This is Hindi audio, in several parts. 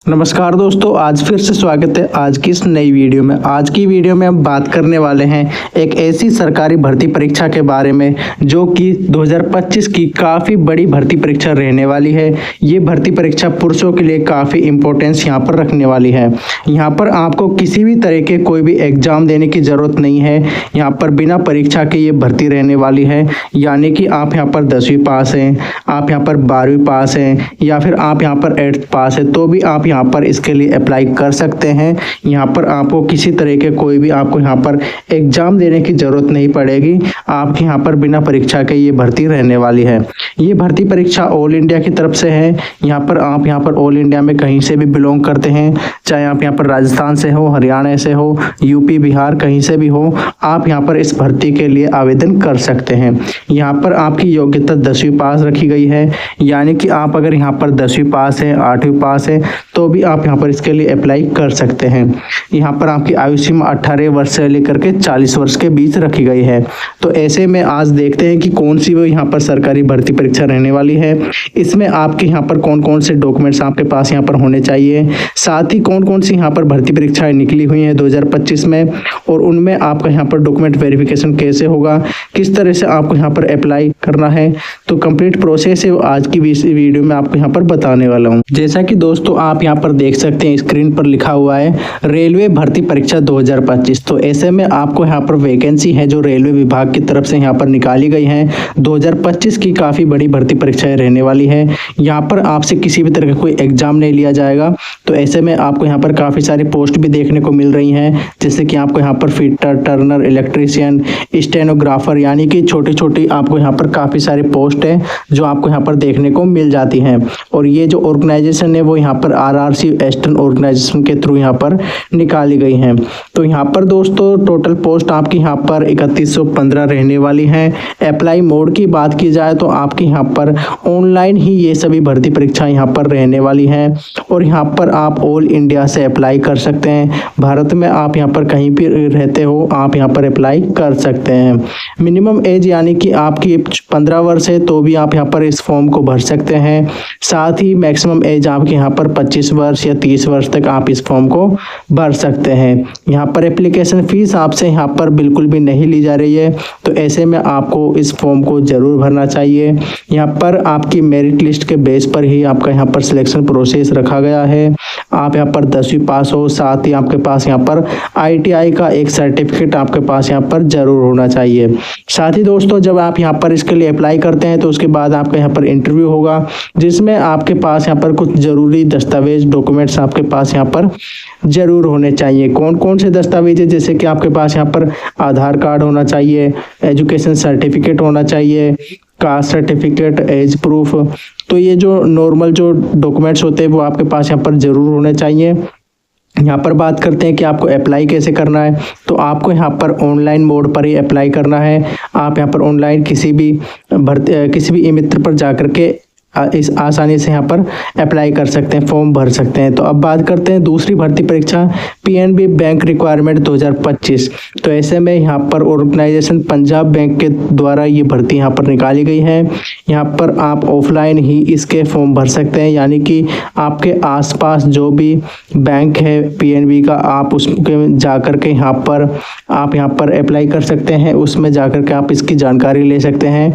नमस्कार दोस्तों, आज फिर से स्वागत है आज की इस नई वीडियो में। आज की वीडियो में हम बात करने वाले हैं एक ऐसी सरकारी भर्ती परीक्षा के बारे में जो कि 2025 की काफ़ी बड़ी भर्ती परीक्षा रहने वाली है। ये भर्ती परीक्षा पुरुषों के लिए काफ़ी इम्पोर्टेंस यहाँ पर रखने वाली है। यहाँ पर आपको किसी भी तरह के कोई भी एग्ज़ाम देने की ज़रूरत नहीं है। यहाँ पर बिना परीक्षा के ये भर्ती रहने वाली है, यानी कि आप यहाँ पर 10वीं पास हैं, आप यहाँ पर 12वीं पास हैं या फिर आप यहाँ पर 8th पास है तो भी आप यहाँ पर इसके लिए अप्लाई कर सकते हैं। यहाँ पर आपको किसी तरह के कोई भी आपको यहाँ पर एग्जाम देने की जरूरत नहीं पड़ेगी। आपके यहाँ पर बिना परीक्षा के ये भर्ती रहने वाली है। ये भर्ती परीक्षा ऑल इंडिया की तरफ से है। यहाँ पर आप यहाँ पर ऑल इंडिया में कहीं से भी बिलोंग करते हैं, चाहे आप यहाँ पर राजस्थान से हो, हरियाणा से हो, यूपी, बिहार कहीं से भी हो, आप यहाँ पर इस भर्ती के लिए आवेदन कर सकते हैं। यहाँ पर आपकी योग्यता 10वीं पास रखी गई है, यानी कि आप अगर यहाँ पर 10वीं पास है, 8वीं पास है तो भी आप यहाँ पर इसके लिए अप्लाई कर सकते हैं। यहाँ पर आपकी आयु सीमा 18 वर्ष से लेकर के 40 वर्ष के बीच रखी गई है। तो ऐसे में आज देखते हैं कि कौन सी वो यहाँ पर सरकारी भर्ती परीक्षा रहने वाली है। इसमें आपके यहाँ पर कौन कौन से डॉक्यूमेंट्स आपके पास यहाँ पर होने चाहिए, साथ ही कौन कौन सी यहाँ पर भर्ती परीक्षाएं निकली हुई हैं 2025 में, और उनमें आपका यहाँ पर डॉक्यूमेंट वेरिफिकेशन कैसे होगा, किस तरह से आपको यहाँ पर अप्लाई करना है। तो कंप्लीट प्रोसेस है आज की वीडियो में आपको यहाँ पर बताने वाला हूँ। जैसा कि दोस्तों आप यहाँ पर देख सकते हैं स्क्रीन पर लिखा हुआ है रेलवे भर्ती परीक्षा 2025। तो ऐसे में आपको यहाँ पर वैकेंसी है जो रेलवे विभाग की तरफ से यहाँ पर निकाली गई है। 2025 की काफ़ी बड़ी भर्ती परीक्षाएं रहने वाली है। यहाँ पर आपसे किसी भी तरह का कोई एग्जाम नहीं लिया जाएगा। तो ऐसे में आपको यहाँ पर काफ़ी सारी पोस्ट भी देखने को मिल रही हैं, जैसे कि आपको यहाँ पर फिटर, टर्नर, इलेक्ट्रीशियन, स्टेनोग्राफर, यानी कि छोटी छोटी आपको यहाँ पर काफ़ी सारी पोस्ट है जो आपको यहाँ पर देखने को मिल जाती हैं। और ये जो ऑर्गेनाइजेशन है वो यहाँ पर RRC ईस्टर्न ऑर्गेनाइजेशन के थ्रू यहाँ पर निकाली गई हैं। तो यहाँ पर दोस्तों टोटल पोस्ट आपकी यहाँ पर 3115 रहने वाली हैं। अप्लाई मोड की बात की जाए तो आपके यहाँ पर ऑनलाइन ही ये सभी भर्ती परीक्षा यहाँ पर रहने वाली हैं, और यहाँ पर आप ऑल इंडिया से अप्लाई कर सकते हैं। भारत में आप यहाँ पर कहीं भी रहते हो आप यहाँ पर अप्लाई कर सकते हैं। मिनिमम एज यानी कि आपकी 15 वर्ष है तो भी आप यहाँ पर इस फॉर्म को भर सकते हैं। साथ ही मैक्सिमम एज आपके यहाँ पर 25 वर्ष या 30 वर्ष तक आप इस फॉर्म को भर सकते हैं। यहाँ पर एप्लीकेशन फीस आपसे यहाँ पर बिल्कुल भी नहीं ली जा रही है, तो ऐसे में आपको इस फॉर्म को जरूर भरना चाहिए। यहाँ पर आपकी मेरिट लिस्ट के बेस पर ही आपका यहाँ पर सिलेक्शन प्रोसेस रखा गया है। आप यहाँ पर 10वीं पास हो, साथ ही आपके पास यहाँ पर ITI का एक सर्टिफिकेट आपके पास यहाँ पर जरूर होना चाहिए। साथ ही दोस्तों जब आप यहाँ पर इसके लिए अप्लाई करते हैं तो उसके बाद आपका यहाँ पर इंटरव्यू होगा, जिसमें आपके पास यहाँ पर कुछ ज़रूरी दस्तावेज डॉक्यूमेंट्स आपके पास यहाँ पर ज़रूर होने चाहिए। कौन कौन से दस्तावेज है, जैसे कि आपके पास यहाँ पर आधार कार्ड होना चाहिए, एजुकेशन सर्टिफिकेट होना चाहिए, कास्ट सर्टिफिकेट, एज प्रूफ। तो ये जो नॉर्मल जो डॉक्यूमेंट्स होते हैं वो आपके पास यहाँ पर ज़रूर होने चाहिए। यहाँ पर बात करते हैं कि आपको अप्लाई कैसे करना है। तो आपको यहाँ पर ऑनलाइन मोड पर ही अप्लाई करना है। आप यहाँ पर ऑनलाइन किसी भी ई मित्र पर जाकर के इस आसानी से यहाँ पर अप्लाई कर सकते हैं, फॉर्म भर सकते हैं। तो अब बात करते हैं दूसरी भर्ती परीक्षा PNB बैंक रिक्वायरमेंट 2025। तो ऐसे में यहाँ पर ऑर्गेनाइजेशन पंजाब बैंक के द्वारा ये भर्ती यहाँ पर निकाली गई है। यहाँ पर आप ऑफलाइन ही इसके फॉर्म भर सकते हैं, यानी कि आपके आसपास जो भी बैंक है PNB का आप उसके जाकर के यहाँ पर अप्लाई कर सकते हैं। उसमें जाकर के आप इसकी जानकारी ले सकते हैं।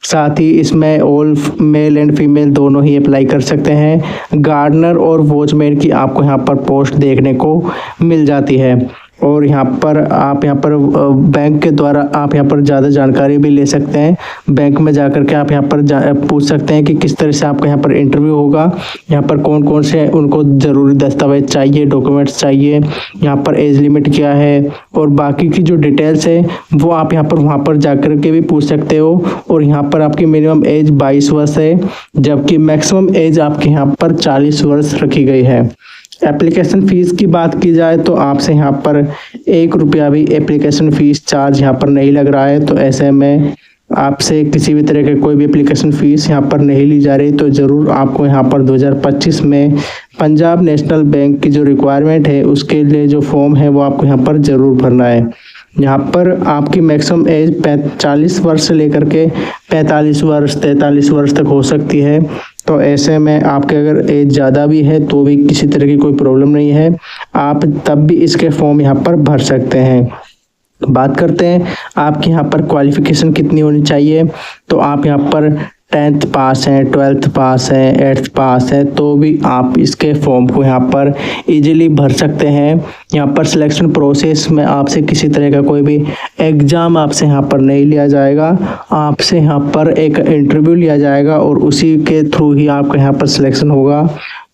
साथ ही इसमें ऑल मेल एंड फीमेल दोनों ही अप्लाई कर सकते हैं। गार्डनर और वॉचमैन की आपको यहाँ पर पोस्ट देखने को मिल जाती है। और यहाँ पर आप बैंक के द्वारा आप यहाँ पर ज़्यादा जानकारी भी ले सकते हैं। बैंक में जाकर के आप यहाँ पर पूछ सकते हैं कि किस तरह से आपका यहाँ पर इंटरव्यू होगा, यहाँ पर कौन कौन से उनको ज़रूरी दस्तावेज चाहिए, डॉक्यूमेंट्स चाहिए, यहाँ पर एज लिमिट क्या है, और बाकी की जो डिटेल्स है वो आप वहाँ पर जाकर के भी पूछ सकते हो। और यहाँ पर आपकी मिनिमम एज 22 वर्ष है, जबकि मैक्सिमम एज आपके यहाँ पर 40 वर्ष रखी गई है। एप्लीकेशन फ़ीस की बात की जाए तो आपसे यहाँ पर 1 रुपया भी एप्लीकेशन फ़ीस चार्ज यहाँ पर नहीं लग रहा है। तो ऐसे में आपसे किसी भी तरह के कोई भी एप्लीकेशन फ़ीस यहाँ पर नहीं ली जा रही। तो ज़रूर आपको यहाँ पर 2025 में पंजाब नेशनल बैंक की जो रिक्वायरमेंट है उसके लिए जो फॉर्म है वो आपको यहाँ पर ज़रूर भरना है। यहाँ पर आपकी मैक्सिमम एज 40 वर्ष से लेकर के 45 वर्ष 43 वर्ष तक हो सकती है। तो ऐसे में आपके अगर एज ज़्यादा भी है तो भी किसी तरह की कोई प्रॉब्लम नहीं है, आप तब भी इसके फॉर्म यहाँ पर भर सकते हैं। बात करते हैं आपके यहाँ पर क्वालिफिकेशन कितनी होनी चाहिए। तो आप यहाँ पर 10th पास हैं, 12th पास हैं, 8th पास हैं, तो भी आप इसके फॉर्म को यहाँ पर इजीली भर सकते हैं। यहाँ पर सिलेक्शन प्रोसेस में आपसे किसी तरह का कोई भी एग्ज़ाम आपसे यहाँ पर नहीं लिया जाएगा, आपसे यहाँ पर एक इंटरव्यू लिया जाएगा और उसी के थ्रू ही आपका यहाँ पर सिलेक्शन होगा।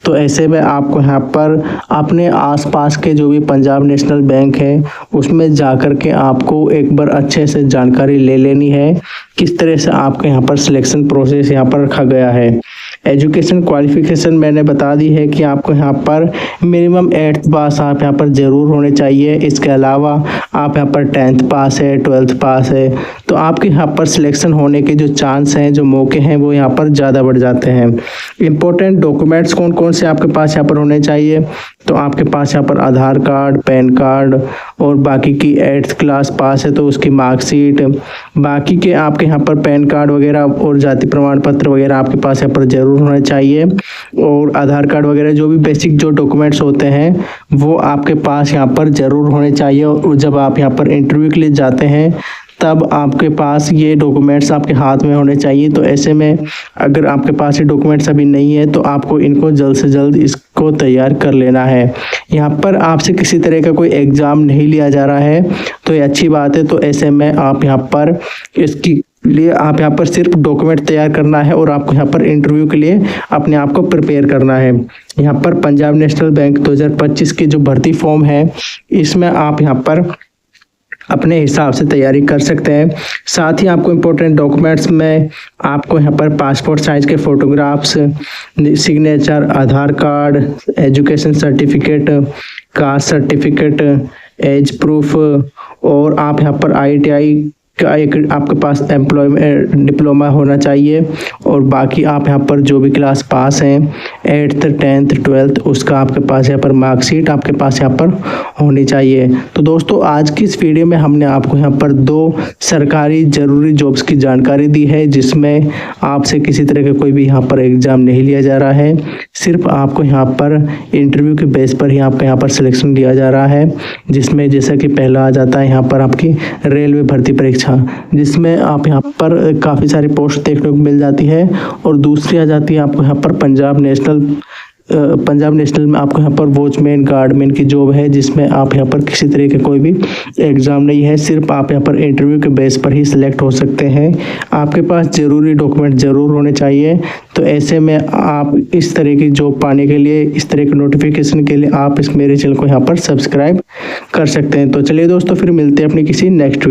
तो ऐसे में आपको यहाँ पर अपने आसपास के जो भी पंजाब नेशनल बैंक है उसमें जाकर के आपको एक बार अच्छे से जानकारी ले लेनी है किस तरह से आपके यहाँ पर सिलेक्शन प्रोसेस यहाँ पर रखा गया है। एजुकेशन क्वालिफिकेशन मैंने बता दी है कि आपको यहाँ पर मिनिमम 8th पास आप यहाँ पर ज़रूर होने चाहिए। इसके अलावा आप यहाँ पर 10th पास है, 12th पास है, तो आपके यहाँ पर सिलेक्शन होने के जो चांस हैं, जो मौके हैं, वो यहाँ पर ज़्यादा बढ़ जाते हैं। इम्पोर्टेंट डॉक्यूमेंट्स कौन कौन से आपके पास यहाँ पर होने चाहिए। तो आपके पास यहाँ पर आधार कार्ड, पैन कार्ड और बाकी की 8th क्लास पास है तो उसकी मार्कशीट, बाकी के आपके यहाँ पर पैन कार्ड वगैरह और जाति प्रमाण पत्र वगैरह आपके पास यहाँ पर ज़रूर होना चाहिए। और आधार कार्ड वगैरह जो भी बेसिक जो डॉक्यूमेंट्स होते हैं वो आपके पास यहाँ पर ज़रूर होने चाहिए। और जब आप यहाँ पर इंटरव्यू के लिए जाते हैं तब आपके पास ये डॉक्यूमेंट्स आपके हाथ में होने चाहिए। तो ऐसे में अगर आपके पास ये डॉक्यूमेंट्स अभी नहीं है तो आपको इनको जल्द से जल्द इसको तैयार कर लेना है। यहाँ पर आपसे किसी तरह का कोई एग्ज़ाम नहीं लिया जा रहा है तो ये अच्छी बात है। तो ऐसे में आप यहाँ पर इसकी लिए आप यहाँ पर सिर्फ डॉक्यूमेंट तैयार करना है और आपको यहाँ पर इंटरव्यू के लिए अपने आप को प्रिपेयर करना है। यहाँ पर पंजाब नेशनल बैंक 2025 की जो भर्ती फॉर्म है इसमें आप यहाँ पर अपने हिसाब से तैयारी कर सकते हैं। साथ ही आपको इम्पोर्टेंट डॉक्यूमेंट्स में आपको यहाँ पर पासपोर्ट साइज़ के photographs, signature, Aadhaar card, education certificate, caste certificate, age proof और आप यहाँ पर ITI का एक आपके पास एम्प्लॉयमेंट डिप्लोमा होना चाहिए। और बाकी आप यहाँ पर जो भी क्लास पास हैं 8th 10th 12th उसका आपके पास यहाँ पर मार्कशीट आपके पास यहाँ पर होनी चाहिए। तो दोस्तों आज की इस वीडियो में हमने आपको यहाँ पर 2 सरकारी ज़रूरी जॉब्स की जानकारी दी है जिसमें आपसे किसी तरह का कोई भी यहाँ पर एग्ज़ाम नहीं लिया जा रहा है, सिर्फ आपको यहाँ पर इंटरव्यू के बेस पर ही आपका यहाँ पर सिलेक्शन दिया जा रहा है। जिसमें जैसा कि पहला आ जाता है यहाँ पर आपकी रेलवे भर्ती परीक्षा, जिसमें आप यहाँ पर काफ़ी सारी पोस्ट देखने को मिल जाती है। और दूसरी आ जाती है आपको यहाँ पर पंजाब नेशनल में आपको यहाँ पर वॉचमैन गार्डमैन की जॉब है जिसमें आप यहाँ पर किसी तरह का कोई भी एग्ज़ाम नहीं है, सिर्फ आप यहाँ पर इंटरव्यू के बेस पर ही सिलेक्ट हो सकते हैं। आपके पास ज़रूरी डॉक्यूमेंट ज़रूर होने चाहिए। तो ऐसे में आप इस तरह की जॉब पाने के लिए, इस तरह के नोटिफिकेशन के लिए आप मेरे चैनल को यहाँ पर सब्सक्राइब कर सकते हैं। तो चलिए दोस्तों फिर मिलते हैं अपनी किसी नेक्स्ट वीडियो।